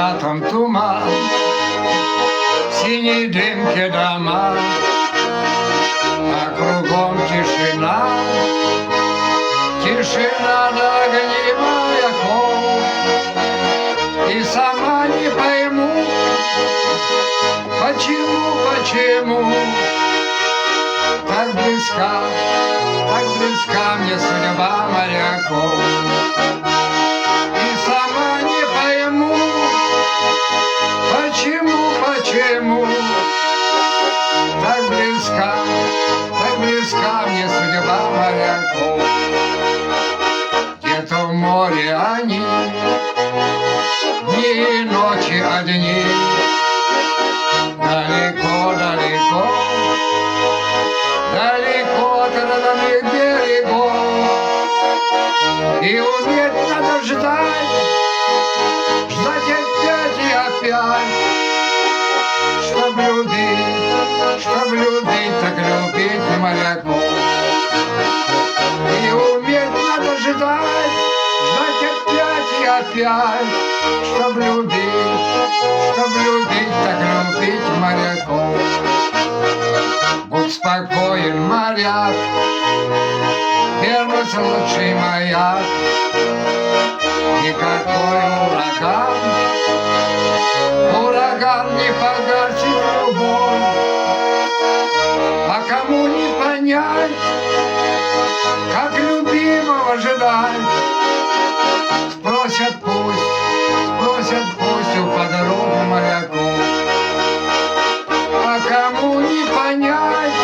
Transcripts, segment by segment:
Кронштадтом туман, в синей дымке дома, а кругом тишина, тишина до огней маяков. И сама не пойму, почему так близка мне судьба моряков. И сама не пойму, почему так близка мне судьба моряков. Где-то в море они, дни и ночи одни, далеко от родных берегов. И уметь надо ждать опять и опять, чтоб любить, так любить моряков. И уметь надо ждать опять и опять, чтоб любить, так любить моряков. Будь спокоен, моряк, верность лучший маяк. Никакой ураган не погасит любовь. А кому не понять, как любимого ждать, спросят пусть у подруг моряков. А кому не понять,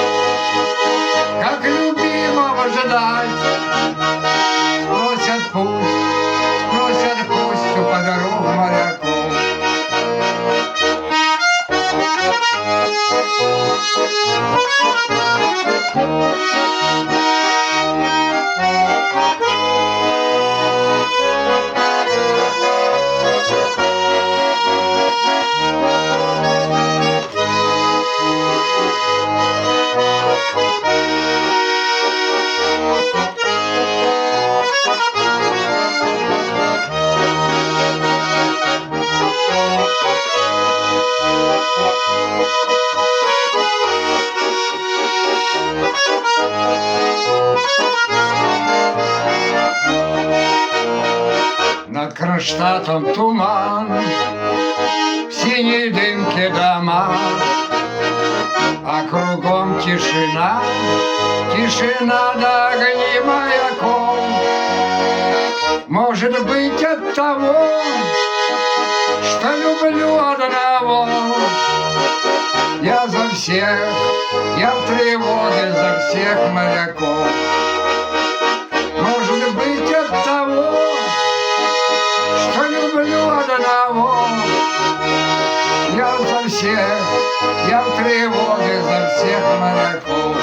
как любимого ждать, спросят пусть у подруг моряков. Над Кронштадтом туман, в синей дымке дома, а кругом тишина до огней маяков. Может быть, от того, что люблю одного, я в тревоге за всех моряков. Может быть, от того, что люблю одного, я в тревоге за всех моряков.